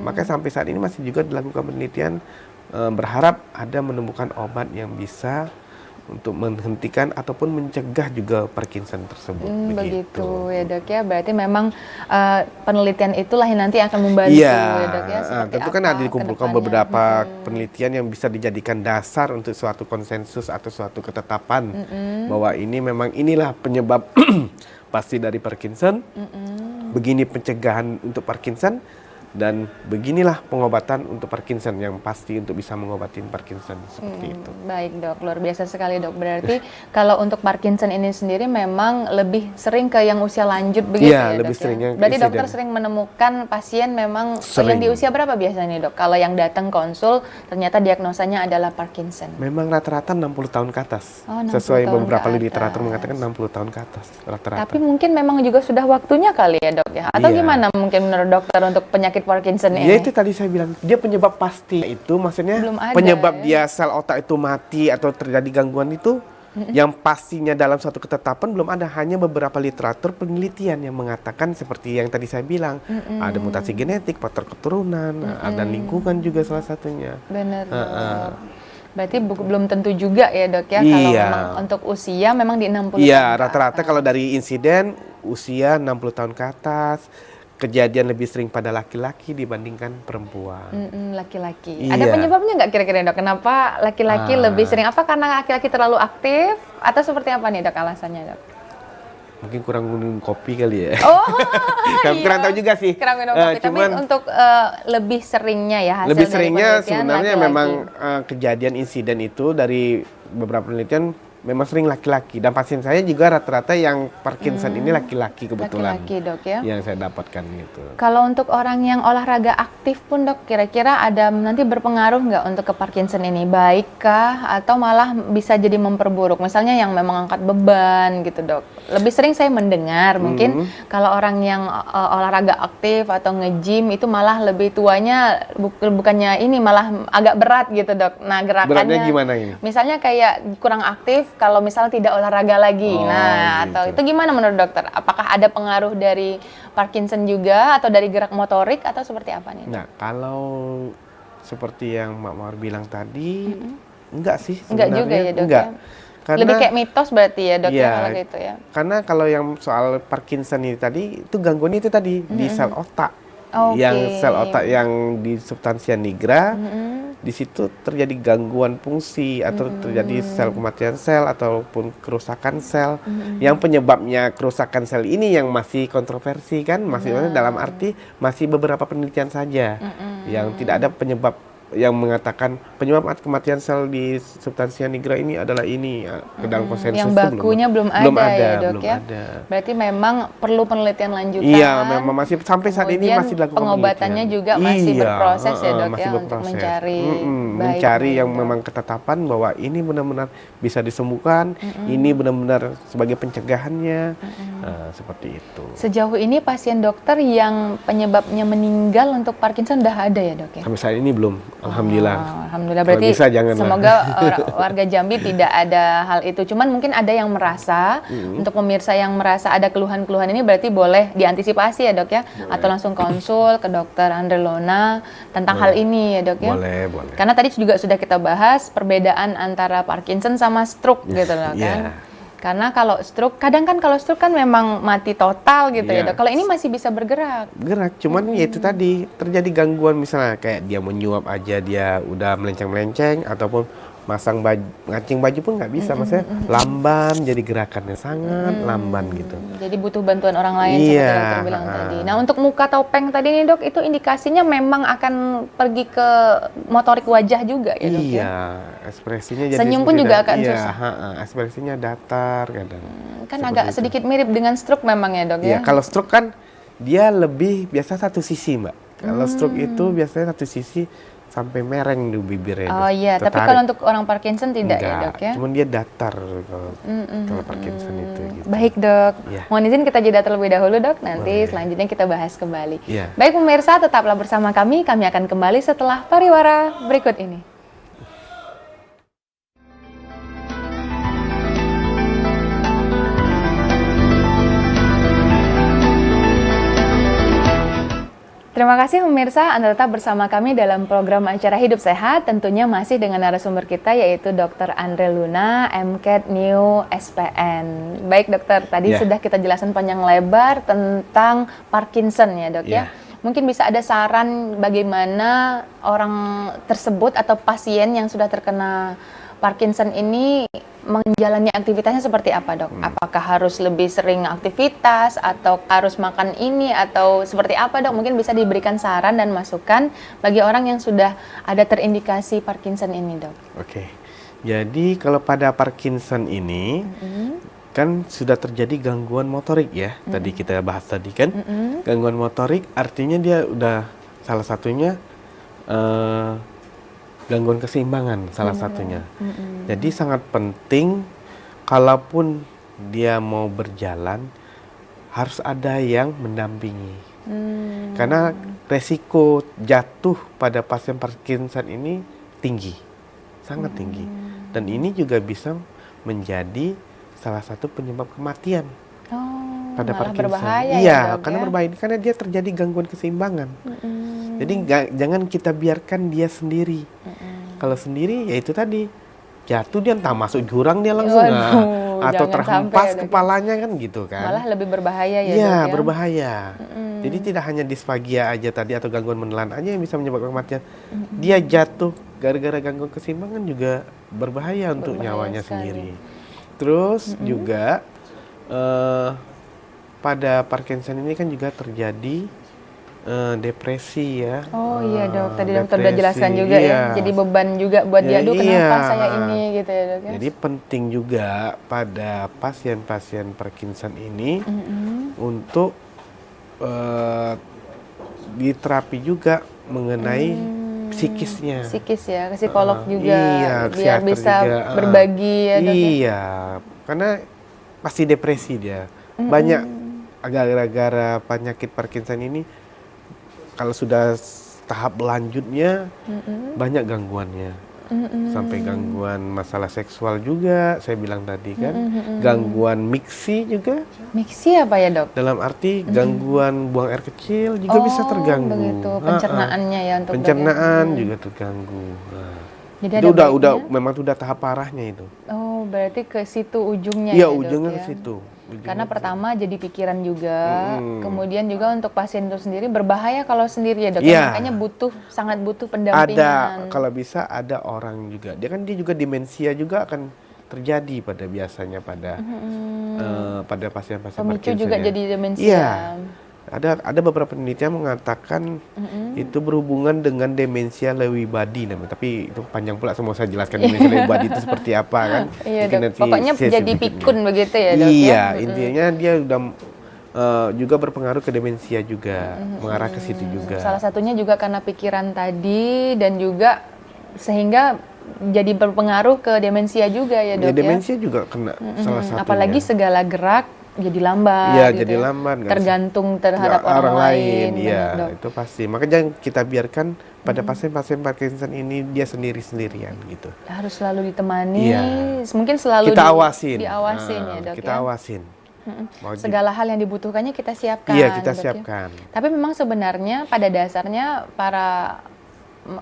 Maka sampai saat ini masih juga dilakukan penelitian, berharap ada menemukan obat yang bisa untuk menghentikan ataupun mencegah juga Parkinson tersebut. Begitu ya dok ya, berarti memang penelitian itulah yang nanti akan membantu ya dok ya. Tentu kan ada dikumpulkan beberapa penelitian yang bisa dijadikan dasar untuk suatu konsensus atau suatu ketetapan bahwa ini memang inilah penyebab pasti dari Parkinson, begini pencegahan untuk Parkinson, dan beginilah pengobatan untuk Parkinson yang pasti untuk bisa mengobatin Parkinson seperti itu. Baik dok, luar biasa sekali dok. Berarti kalau untuk Parkinson ini sendiri memang lebih sering ke yang usia lanjut begitu ya lebih dok seringnya ya? Berarti insiden. dokter sering menemukan pasien memang Sering. yang di usia berapa biasanya dok? Kalau yang datang konsul ternyata diagnosanya adalah Parkinson. Memang rata-rata 60 tahun ke atas. Oh, 60 Sesuai tahun beberapa ke atas. literatur mengatakan 60 tahun ke atas rata-rata. Tapi mungkin memang juga sudah waktunya kali ya dok ya? Atau Iya. gimana mungkin menurut dokter untuk penyakit Parkinson Ya ini? itu tadi saya bilang, dia penyebab pasti itu maksudnya Belum ada, penyebab ya? dia sel otak itu mati atau terjadi gangguan itu yang pastinya dalam suatu ketetapan belum ada, hanya beberapa literatur penelitian yang mengatakan seperti yang tadi saya bilang, ada mutasi genetik, faktor keturunan, ada lingkungan juga salah satunya. Benar dok. Berarti belum tentu juga ya dok ya, kalau Iya. memang untuk usia memang di 60 Iya, tahun ke rata-rata atas. kalau dari insiden usia 60 tahun ke atas, kejadian lebih sering pada laki-laki dibandingkan perempuan. Laki-laki. Iya. Ada penyebabnya nggak kira-kira dok? Kenapa laki-laki lebih sering? Apa karena laki-laki terlalu aktif? Atau seperti apa nih dok alasannya dok? Mungkin kurang minum kopi kali ya. Oh, Kurang tahu juga sih. kurang minum kopi. Tapi Cuman untuk lebih seringnya ya hasil lebih dari seringnya penelitian sebenarnya laki-laki. memang kejadian insiden itu dari beberapa penelitian memang sering laki-laki, dan pasien saya juga rata-rata yang Parkinson ini laki-laki kebetulan. Laki-laki, Dok, ya. Yang saya dapatkan gitu. Kalau untuk orang yang olahraga aktif pun, Dok, kira-kira ada nanti berpengaruh nggak untuk ke Parkinson ini? Baikkah atau malah bisa jadi memperburuk? Misalnya yang memang angkat beban gitu, Dok. Lebih sering saya mendengar mungkin kalau orang yang olahraga aktif atau nge-gym itu malah lebih tuanya bukannya ini malah agak berat gitu, Dok. Nah, gerakannya Beratnya gimana ini? misalnya kayak kurang aktif kalau misalnya tidak olahraga lagi. Oh, Nah, gitu. atau itu gimana menurut dokter? Apakah ada pengaruh dari Parkinson juga atau dari gerak motorik atau seperti apa nih? Nah, kalau seperti yang Mbak Mawar bilang tadi, enggak sih Enggak sebenarnya. juga ya, Dok, enggak. ya? Karena, Lebih kayak mitos berarti ya, Dok, ya, iya, kalau gitu ya. karena kalau yang soal Parkinson ini tadi, itu gangguannya itu tadi di sel otak. Oke. Yang sel otak yang di substansia nigra, di situ terjadi gangguan fungsi atau terjadi sel kematian sel ataupun kerusakan sel. Yang penyebabnya kerusakan sel ini yang masih kontroversi kan, masih dalam arti masih beberapa penelitian saja yang tidak ada penyebab yang mengatakan penyebab kematian sel di substansia nigra ini adalah ini ya, ke dalam konsensus Yang itu bakunya belum ada ya, Dok, belum ya. ada. Berarti memang perlu penelitian lanjutan. Iya, memang masih sampai saat ini Kemudian masih dilakukan pengobatannya penelitian. juga masih Iya, berproses ya, Dok, masih ya, untuk berproses. mencari. Mencari yang Dok. memang ketetapan bahwa ini benar-benar bisa disembuhkan, ini benar-benar sebagai pencegahannya, seperti itu. Sejauh ini pasien dokter yang penyebabnya meninggal untuk Parkinson udah ada ya, Dok, ya? Sampai saat ini belum, alhamdulillah. Alhamdulillah, Kalau berarti bisa janganlah. semoga warga Jambi tidak ada hal itu. Cuman mungkin ada yang merasa, untuk pemirsa yang merasa ada keluhan-keluhan ini berarti boleh diantisipasi ya, Dok, ya? Atau langsung konsul ke dokter Andre Lona tentang hal ini ya, Dok, ya? Boleh. Karena tadi juga sudah kita bahas perbedaan antara Parkinson sama stroke gitu loh kan. Karena kalau stroke, kadang kan kalau stroke kan memang mati total gitu ya, Dok. Kalau ini masih bisa bergerak. Gerak, cuman ya itu tadi terjadi gangguan misalnya kayak dia menyuap aja dia udah melenceng-melenceng ataupun masang baju, ngacing baju pun nggak bisa, maksudnya lamban, jadi gerakannya sangat lamban gitu. Jadi butuh bantuan orang lain seperti dokter bilang tadi. Nah, untuk muka topeng tadi nih, Dok, itu indikasinya memang akan pergi ke motorik wajah juga ya, Dok? Iya, ekspresinya jadi senyum pun juga akan iya, susah. Ekspresinya datar kadang. Kan Seperti agak itu. sedikit mirip dengan stroke memang ya, Dok, Iya, ya? kalau stroke kan dia lebih biasa satu sisi, Mbak. Kalau stroke itu biasanya satu sisi sampai mereng di bibirnya. Oh iya, tapi kalau untuk orang Parkinson tidak ya, Dok, ya? Cuman dia datar kalau Parkinson itu. Gitu. Baik, Dok. Iya. Mohon izin kita jeda terlebih dahulu, Dok. Nanti Boleh. selanjutnya kita bahas kembali. Iya. Baik pemirsa, tetaplah bersama kami. Kami akan kembali setelah pariwara berikut ini. Terima kasih pemirsa, Anda tetap bersama kami dalam program acara Hidup Sehat, tentunya masih dengan narasumber kita yaitu Dr. Andre Luna, MCAT New SPN. Baik dokter, tadi sudah kita jelaskan panjang lebar tentang Parkinson ya, Dok, ya. Mungkin bisa ada saran bagaimana orang tersebut atau pasien yang sudah terkena Parkinson ini menjalani aktivitasnya seperti apa, Dok? Apakah harus lebih sering aktivitas atau harus makan ini atau seperti apa, Dok? Mungkin bisa diberikan saran dan masukan bagi orang yang sudah ada terindikasi Parkinson ini, Dok. Oke. Jadi kalau pada Parkinson ini kan sudah terjadi gangguan motorik ya. Tadi kita bahas tadi kan. Gangguan motorik artinya dia udah salah satunya gangguan keseimbangan salah satunya. Jadi sangat penting kalaupun dia mau berjalan harus ada yang mendampingi. Karena resiko jatuh pada pasien Parkinson ini tinggi, sangat tinggi. Dan ini juga bisa menjadi salah satu penyebab kematian pada Parkinson. Berbahaya iya, ya, Dok, karena ya? berbahaya karena dia terjadi gangguan keseimbangan. Jadi jangan kita biarkan dia sendiri. Kalau sendiri ya itu tadi jatuh dia entah masuk jurang dia langsung atau jangan terhempas sampai, Dok. kepalanya kan gitu kan. Malah lebih berbahaya ya, Iya, Dok, ya? berbahaya. Jadi tidak hanya disfagia aja tadi atau gangguan menelan aja yang bisa menyebabkan kematian. Dia jatuh gara-gara gangguan keseimbangan juga berbahaya untuk nyawanya sekali. sendiri. Terus juga pada Parkinson ini kan juga terjadi depresi ya. Oh iya dok, tadi dokter udah jelaskan Depresi, juga ya. iya. Jadi beban juga buat dia, aduh kenapa Iya. saya ini gitu ya dok ya. Jadi penting juga pada pasien-pasien Parkinson ini untuk diterapi juga mengenai psikisnya. Psikis ya, ke psikolog juga, Iya, biar psikiater bisa juga. berbagi ya dok ya. Iya, karena pasti depresi dia. Banyak gara-gara penyakit Parkinson ini kalau sudah tahap lanjutnya banyak gangguannya. Sampai gangguan masalah seksual juga, saya bilang tadi kan. Gangguan miksi juga. Miksi apa ya dok? Dalam arti gangguan buang air kecil juga bisa terganggu. Begitu, pencernaannya ya untuk Pencernaan juga terganggu. Nah, jadi itu ada udah baiknya? memang sudah tahap parahnya itu. Oh berarti ke situ ujungnya Iya, ya dok ujungnya ya. ke situ. Karena pertama jadi pikiran juga, kemudian juga untuk pasien itu sendiri berbahaya kalau sendiri ya dok. Iya. Makanya sangat butuh Ada, pendampingan. kalau bisa ada orang juga. Dia juga demensia juga akan terjadi biasanya pada pasien-pasien Pemicu Parkinson juga ya. jadi demensia. Iya. Ada beberapa penelitian mengatakan itu berhubungan dengan demensia Lewy body namanya. Tapi itu panjang pula, semua saya jelaskan demensia Lewy body itu seperti apa kan. Iya Mungkin dok. nanti Pokoknya sesi jadi berikutnya. pikun begitu ya dok Iya, ya. intinya dia udah juga berpengaruh ke demensia juga, mengarah ke situ juga. Salah satunya juga karena pikiran tadi dan juga sehingga jadi berpengaruh ke demensia juga ya dok Ya, demensia juga kena salah satunya. Apalagi segala gerak jadi lambat. Iya, gitu jadi ya. lambat. Tergantung terhadap orang lain. Iya, benar, dok. itu pasti. Makanya kita biarkan pada pasien-pasien Parkinson ini dia sendiri-sendirian gitu. Harus selalu ditemani. Iya. Mungkin selalu Kita awasin. diawasin ya dok Kita ya. awasin. Mau Segala hal yang dibutuhkannya kita siapkan. Iya, kita dok ya. siapkan. Tapi memang sebenarnya pada dasarnya para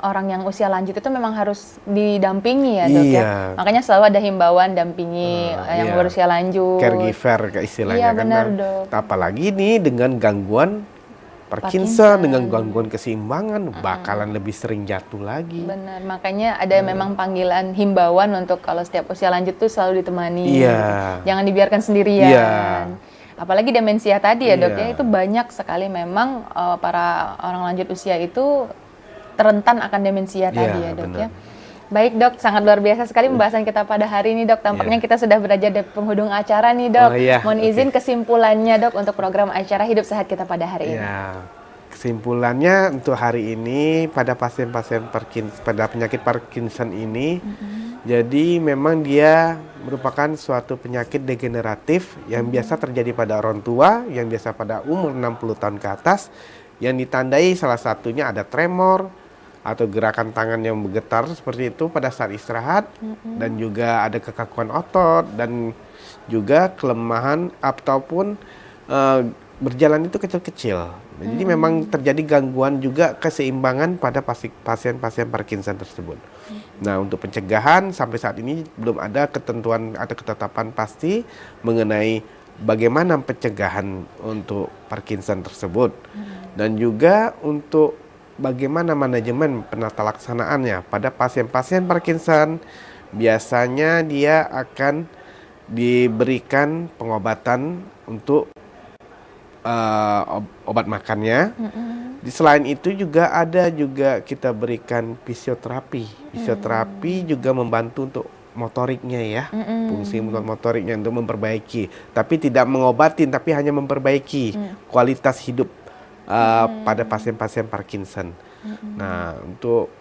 orang yang usia lanjut itu memang harus didampingi ya dok ya. Iya. Makanya selalu ada himbauan dampingi yang iya. berusia lanjut. Caregiver ke istilahnya Iya, kan. benar, Dok. Apalagi nih dengan gangguan Parkinson, dengan gangguan keseimbangan bakalan lebih sering jatuh lagi. Benar, makanya ada memang panggilan himbauan untuk kalau setiap usia lanjut tuh selalu ditemani. Iya. Jangan dibiarkan sendirian. Iya. Apalagi demensia tadi ya dok ya, Iya. itu banyak sekali memang para orang lanjut usia itu rentan akan demensia tadi ya dok benar. ya. Baik dok, sangat luar biasa sekali pembahasan kita pada hari ini dok. Tampaknya kita sudah berada di penghujung acara nih dok. Oh, iya. Mohon izin kesimpulannya dok untuk program acara Hidup Sehat kita pada hari ini. Ya, kesimpulannya untuk hari ini pada pasien-pasien pada penyakit Parkinson ini, jadi memang dia merupakan suatu penyakit degeneratif yang biasa terjadi pada orang tua, yang biasa pada umur 60 tahun ke atas, yang ditandai salah satunya ada tremor atau gerakan tangan yang bergetar seperti itu pada saat istirahat, dan juga ada kekakuan otot dan juga kelemahan ataupun berjalan itu kecil-kecil. Jadi memang terjadi gangguan juga keseimbangan pada pasien-pasien Parkinson tersebut. Nah, untuk pencegahan sampai saat ini belum ada ketentuan atau ketetapan pasti mengenai bagaimana pencegahan untuk Parkinson tersebut. Dan juga untuk bagaimana manajemen penata laksanaannya pada pasien-pasien Parkinson. Biasanya dia akan diberikan pengobatan untuk obat makannya. Selain itu juga kita berikan fisioterapi. Fisioterapi juga membantu untuk motoriknya ya, fungsi motoriknya untuk memperbaiki. Tapi tidak mengobatin, tapi hanya memperbaiki kualitas hidup pada pasien-pasien Parkinson. Nah, untuk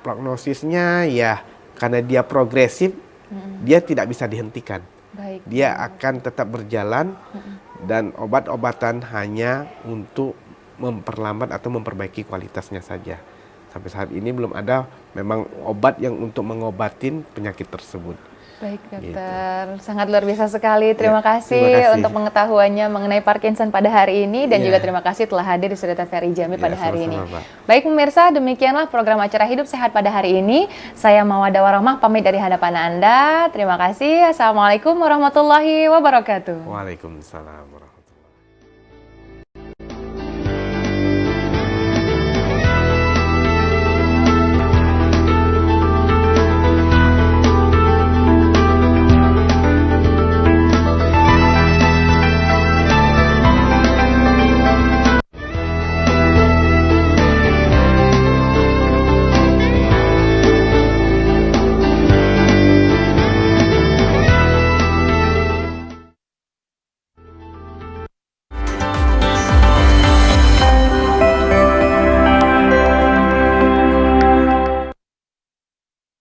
prognosisnya ya karena dia progresif, dia tidak bisa dihentikan. Baik. Dia akan tetap berjalan dan obat-obatan hanya untuk memperlambat atau memperbaiki kualitasnya saja. Sampai saat ini belum ada memang obat yang untuk mengobatin penyakit tersebut. Baik dokter, sangat luar biasa sekali. Terima Ya, kasih terima kasih. untuk pengetahuannya mengenai Parkinson pada hari ini dan Ya. juga terima kasih telah hadir di Studio TVRI Jambi Ya, pada hari ini. sama-sama, Pak. Baik pemirsa, demikianlah program acara Hidup Sehat pada hari ini. Saya Mawada Warahmah pamit dari hadapan Anda. Terima kasih. Assalamualaikum warahmatullahi wabarakatuh. Waalaikumsalam warahmatullahi wabarakatuh.